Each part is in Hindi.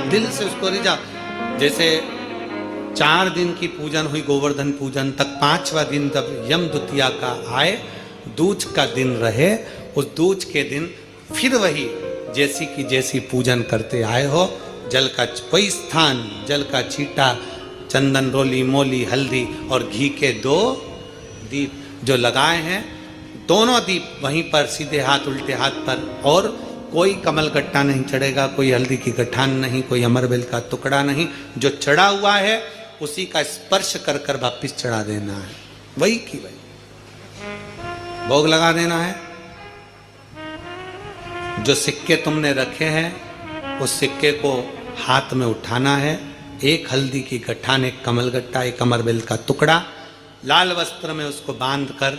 दिल से उसको रिझा। जैसे 4 दिन की पूजन हुई गोवर्धन पूजन तक, 5वां दिन जब यम द्वितीया का आए, दूज का दिन रहे, उस दूज के दिन फिर वही जैसी की जैसी पूजन करते आए हो, जल का वही स्थान, जल का छींटा, चंदन रोली मोली हल्दी और घी के 2 दीप जो लगाए हैं, दोनों दीप वहीं पर सीधे हाथ उल्टे हाथ पर, और कोई कमल गट्टा नहीं चढ़ेगा, कोई हल्दी की गठान नहीं, कोई अमरबेल का टुकड़ा नहीं, जो चढ़ा हुआ है उसी का स्पर्श कर कर वापिस चढ़ा देना है, वही की वही भोग लगा देना है। जो सिक्के तुमने रखे हैं उस सिक्के को हाथ में उठाना है, 1 हल्दी की गठान, 1 कमल गट्टा, 1 अमरबेल का टुकड़ा, लाल वस्त्र में उसको बांध कर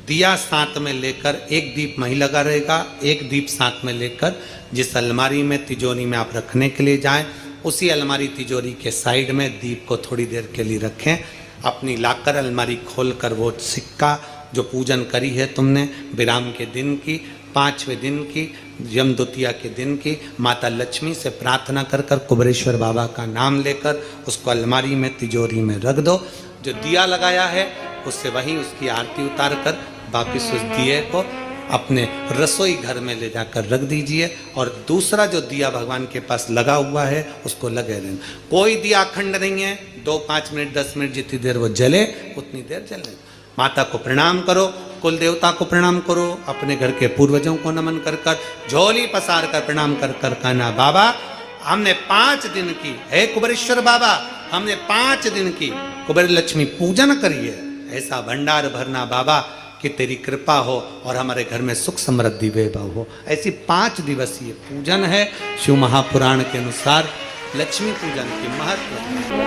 दिया साथ में लेकर, 1 दीप वहीं लगा रहेगा, 1 दीप साथ में लेकर जिस अलमारी में तिजोरी में आप रखने के लिए जाएं, उसी अलमारी तिजोरी के साइड में दीप को थोड़ी देर के लिए रखें। अपनी लाकर अलमारी खोलकर वो सिक्का जो पूजन करी है तुमने विराम के दिन की, 5वें दिन की, यम द्वितीया के दिन की, माता लक्ष्मी से प्रार्थना कर कर कुबेरेश्वर बाबा का नाम लेकर उसको अलमारी में तिजोरी में रख दो। जो दिया लगाया है उससे वहीं उसकी आरती उतार कर वापिस उस दिए को अपने रसोई घर में ले जाकर रख दीजिए, और दूसरा जो दिया भगवान के पास लगा हुआ है उसको लगे रहना। कोई दिया अखंड नहीं है, 2, 5 मिनट 10 मिनट जितनी देर वो जले उतनी देर जले। माता को प्रणाम करो, कुल देवता को प्रणाम करो, अपने घर के पूर्वजों को नमन कर कर, झोली पसार कर प्रणाम कर कर कहना, बाबा हमने 5 दिन की, हे कुबेरेश्वर बाबा हमने 5 दिन की कुबेर लक्ष्मी पूजन करी है, ऐसा भंडार भरना बाबा कि तेरी कृपा हो और हमारे घर में सुख समृद्धि वैभव हो। ऐसी 5 दिवसीय पूजन है। शिव महापुराण के अनुसार लक्ष्मी पूजन की महत्व।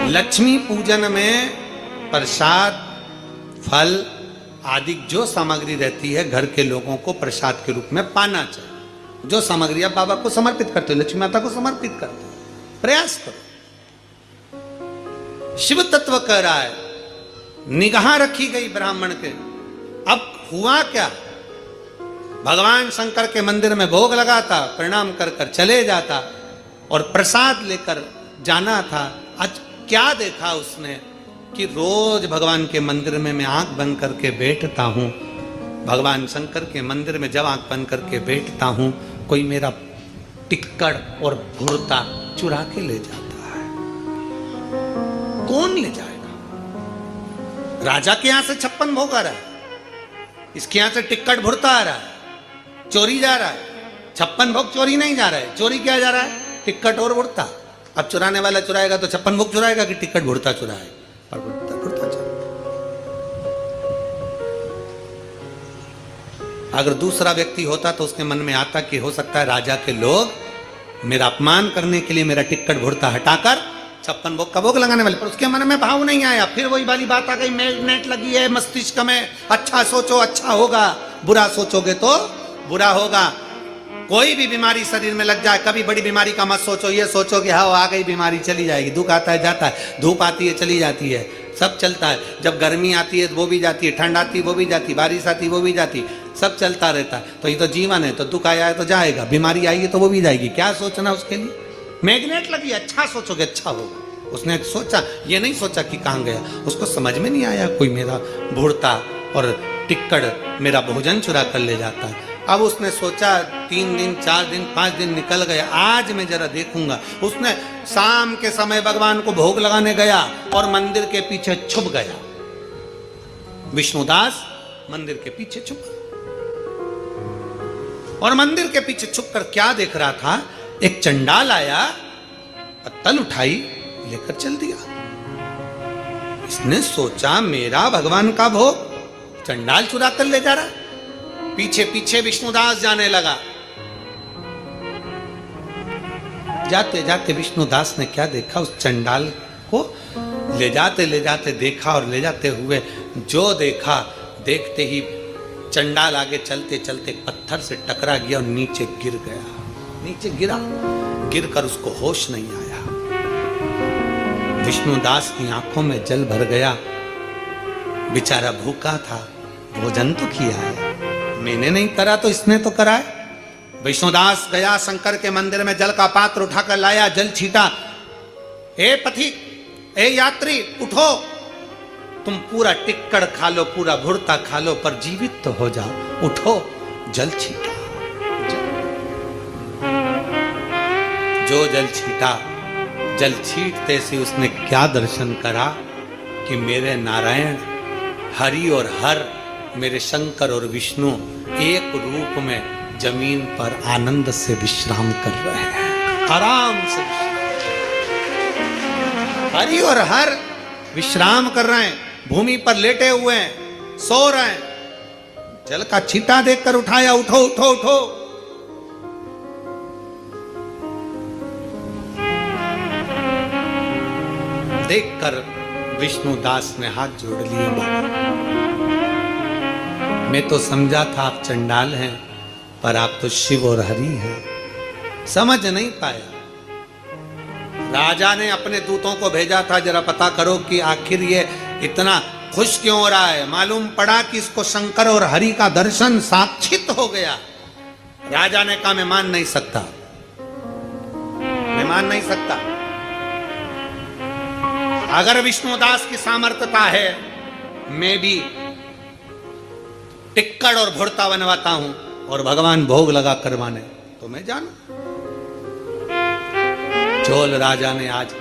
लक्ष्मी पूजन में प्रसाद, फल आदि जो सामग्री रहती है घर के लोगों को प्रसाद के रूप में पाना चाहिए। जो सामग्री आप बाबा को समर्पित करते हो, लक्ष्मी माता को समर्पित करते हो, प्रयास करो। शिव तत्व कह रहा है, निगाह रखी गई ब्राह्मण के। अब हुआ क्या, भगवान शंकर के मंदिर में भोग लगाता, प्रणाम कर कर चले जाता और प्रसाद लेकर जाना था। आज क्या देखा उसने कि रोज भगवान के मंदिर में मैं आंख बंद करके बैठता हूं, भगवान शंकर के मंदिर में जब आंख बंद करके बैठता हूं, कोई मेरा टिक्कड़ और भुरता चुरा के ले जाता है। कौन ले जाएगा? राजा के यहां से 56 भोग आ रहा है, इसके यहां से टिक्कड़ भुरता आ रहा है, चोरी जा रहा है। 56 भोग चोरी नहीं जा रहा है, चोरी क्या जा रहा है? टिक्कड़ और भुरता। अब चुराने वाला चुराएगा तो 56 भोग चुराएगा कि टिक्कड़ भुरता चुराएगा? और भुरता चुराएगा। अगर दूसरा व्यक्ति होता तो उसके मन में आता कि हो सकता है राजा के लोग मेरा अपमान करने के लिए मेरा टिक्कड़ भुरता हटाकर 56 भोग का भोग लगाने वाले, पर उसके मन में भाव नहीं आया। फिर वही वाली बात आ गई, मैग्नेट लगी है मस्तिष्क में, अच्छा सोचो अच्छा होगा, बुरा सोचोगे तो बुरा होगा। कोई भी बीमारी शरीर में लग जाए, कभी बड़ी बीमारी का मत सोचो, ये सोचो कि हाँ आ गई बीमारी चली जाएगी। दुख आता है जाता है, धूप आती है चली जाती है, सब चलता है। जब गर्मी आती है वो भी जाती है, ठंड आती है वो भी जाती है, बारिश आती है वो भी जाती है, सब चलता रहता है। तो ये तो जीवन है, तो दुख आया है तो जाएगा, बीमारी आएगी तो वो भी जाएगी। क्या सोचना उसके लिए? मैग्नेट लगी, अच्छा सोचोगे अच्छा होगा। उसने सोचा, ये नहीं सोचा कि कहाँ गया, उसको समझ में नहीं आया कोई मेरा भुरता और टिक्कड़ मेरा भोजन चुरा कर ले जाता है। अब उसने सोचा 3 दिन 4 दिन 5 दिन निकल गए, आज मैं जरा देखूंगा। उसने शाम के समय भगवान को भोग लगाने गया और मंदिर के पीछे छुप गया। विष्णुदास मंदिर के पीछे छुप, और मंदिर के पीछे छुपकर क्या देख रहा था, एक चंडाल आया, पत्तल उठाई लेकर चल दिया। इसने सोचा मेरा भगवान का भोग चंडाल चुरा कर ले जा रहा है। पीछे पीछे विष्णुदास जाने लगा। जाते जाते विष्णुदास ने क्या देखा, उस चंडाल को ले जाते देखा, और ले जाते हुए जो देखा, देखते ही चंडाल आगे चलते चलते पत्थर से टकरा गया और नीचे गिर गया। नीचे गिरा, गिरकर उसको होश नहीं आया। विष्णुदास की आंखों में जल भर गया। बेचारा भूखा था, भोजन तो किया है, मैंने नहीं करा तो इसने तो करा है। विष्णुदास गया शंकर के मंदिर में, जल का पात्र उठाकर लाया, जल छीटा। ए पथिक, ए यात्री, उठो, तुम पूरा टिक्कड़ खा लो, पूरा भुर्ता खा लो, पर जीवित तो हो जाओ, उठो। जल छीटा, जो जल छीटा, जल छीटते से उसने क्या दर्शन करा कि मेरे नारायण, हरि और हर, मेरे शंकर और विष्णु एक रूप में जमीन पर आनंद से विश्राम कर रहे हैं, आराम से। हरि और हर विश्राम कर रहे हैं, भूमि पर लेटे हुए हैं, सो रहे हैं। जल का छींटा देखकर उठाया, उठो उठो उठो। देखकर विष्णुदास ने हाथ जोड़ लिए। मैं तो समझा था आप चंडाल हैं, पर आप तो शिव और हरि हैं। समझ नहीं पाया। राजा ने अपने दूतों को भेजा था, जरा पता करो कि आखिर ये इतना खुश क्यों हो रहा है। मालूम पड़ा कि इसको शंकर और हरि का दर्शन साक्षित हो गया। राजा ने कहा मैं मान नहीं सकता, मैं मान नहीं सकता। अगर विष्णुदास की सामर्थ्यता है, मैं भी टिक्कड़ और भुर्ता बनवाता हूं और भगवान भोग लगा करवाने, तो मैं जानू। चोल राजा ने आज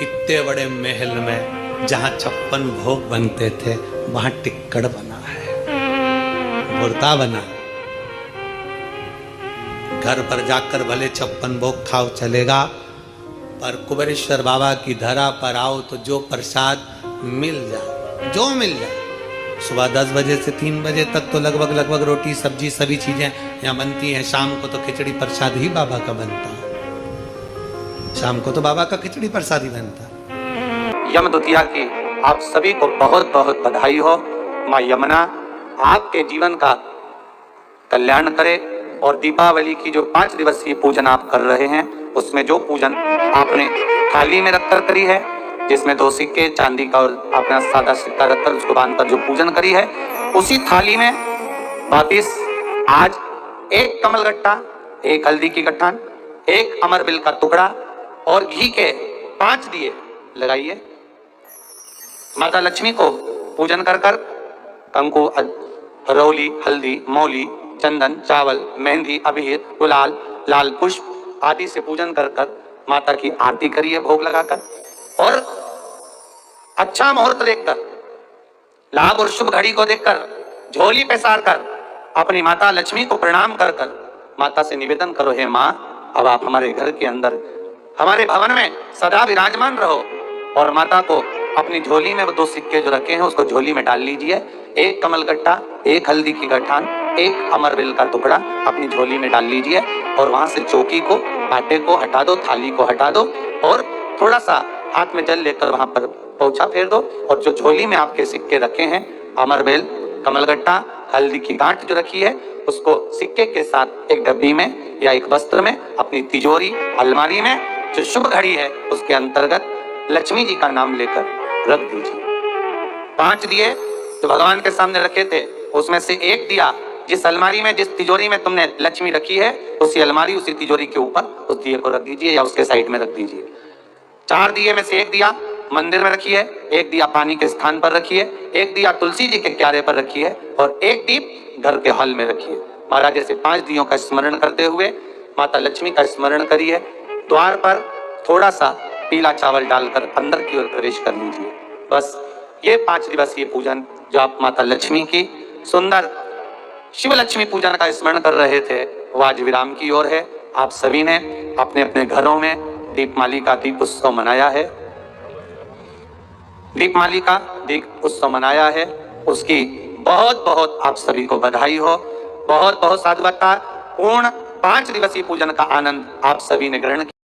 इतने बड़े महल में जहां 56 भोग बनते थे, वहां टिक्कड़ बना है, भुर्ता बना। घर पर जाकर भले 56 भोग खाओ चलेगा, पर कुबेरेश्वर बाबा की धरा पर आओ तो जो प्रसाद मिल जाए, जो मिल जाए। सुबह 10 बजे से 3 बजे तक तो लगभग रोटी सब्जी सभी चीजें यहाँ बनती हैं। शाम को तो खिचड़ी प्रसाद ही बाबा का बनता है, शाम को तो बाबा का खिचड़ी प्रसाद ही बनता है। यम द्वितीया की आप सभी को बहुत बहुत बधाई हो। माँ यमुना आपके जीवन का कल्याण करे। और दीपावली की जो 5 दिवसीय पूजन आप कर रहे हैं, उसमें जो पूजन आपने थाली में रखकर करी है, जिसमें 2 सिक्के चांदी का और अपना सादा सिक्का रखकर उसको बांधकर जो पूजन करी है, उसी थाली में वापिस आज 1 कमलगट्टा, 1 हल्दी की गट्ठान, 1 अमरबिल का टुकड़ा और घी के 5 दिए लगाइए। माता लक्ष्मी को पूजन कर कर कंकु, रौली, हल्दी, मौली, चंदन, चावल, मेहंदी, अबीर, गुलाल, लाल पुष्प आदि से पूजन कर कर माता की आरती करिए भोग लगाकर। और अच्छा मुहूर्त देखकर, लाभ और शुभ घड़ी को देखकर, झोली पे सार कर अपनी माता लक्ष्मी को प्रणाम कर कर माता से निवेदन करो, हे माँ, अब आप हमारे घर के अंदर, हमारे भवन में सदा विराजमान रहो। और माता को अपनी झोली में वो 2 सिक्के जो रखे हैं उसको झोली में डाल लीजिए। 1 कमलगट्टा, 1 हल्दी की गठान, 1 अमरबिल का टुकड़ा अपनी झोली में डाल लीजिए। और वहां से चौकी को, आटे को हटा दो, थाली को हटा दो और थोड़ा सा हाथ में जल लेकर वहां पर पोछा फेर दो। और जो झोली में आपके सिक्के रखे हैं, अमरबिल, कमलगट्टा, हल्दी की गांठ जो रखी है, उसको सिक्के के साथ एक डब्बी में या एक वस्त्र में अपनी तिजोरी, अलमारी में जो शुभ घड़ी है उसके अंतर्गत लक्ष्मी जी का नाम लेकर रख दीजिए। 5 दिए जो भगवान के सामने रखे थे, उसमें से 1 दिया जिस अलमारी में, जिस तिजोरी में तुमने लक्ष्मी रखी है, उसी अलमारी, उसी तिजोरी के ऊपर उस दिए को रख दीजिए या उसके साइड में रख दीजिए। 4 दिए में से 1 दिया मंदिर में रखिए, 1 दिया पानी के स्थान पर रखिए, 1 दिया तुलसी जी के क्यारे पर रखिए और 1 दीप घर के हॉल में रखिए। महाराज ऐसे 5 दियों का स्मरण करते हुए माता लक्ष्मी का स्मरण करिए। द्वार पर थोड़ा सा पीला चावल डालकर अंदर की ओर प्रवेश कर लीजिए। बस ये 5 दिवसीय पूजन जो आप माता लक्ष्मी की सुंदर शिव लक्ष्मी पूजन का स्मरण कर रहे थे, वो आज विराम की ओर है। आप सभी ने अपने अपने घरों में दीपमाली का दीप उत्सव मनाया है, दीपमाली का दीप उत्सव मनाया है। उसकी बहुत बहुत आप सभी को बधाई हो। बहुत बहुत साधुवाद। पूर्ण 5 दिवसीय पूजन का आनंद आप सभी ने ग्रहण किया।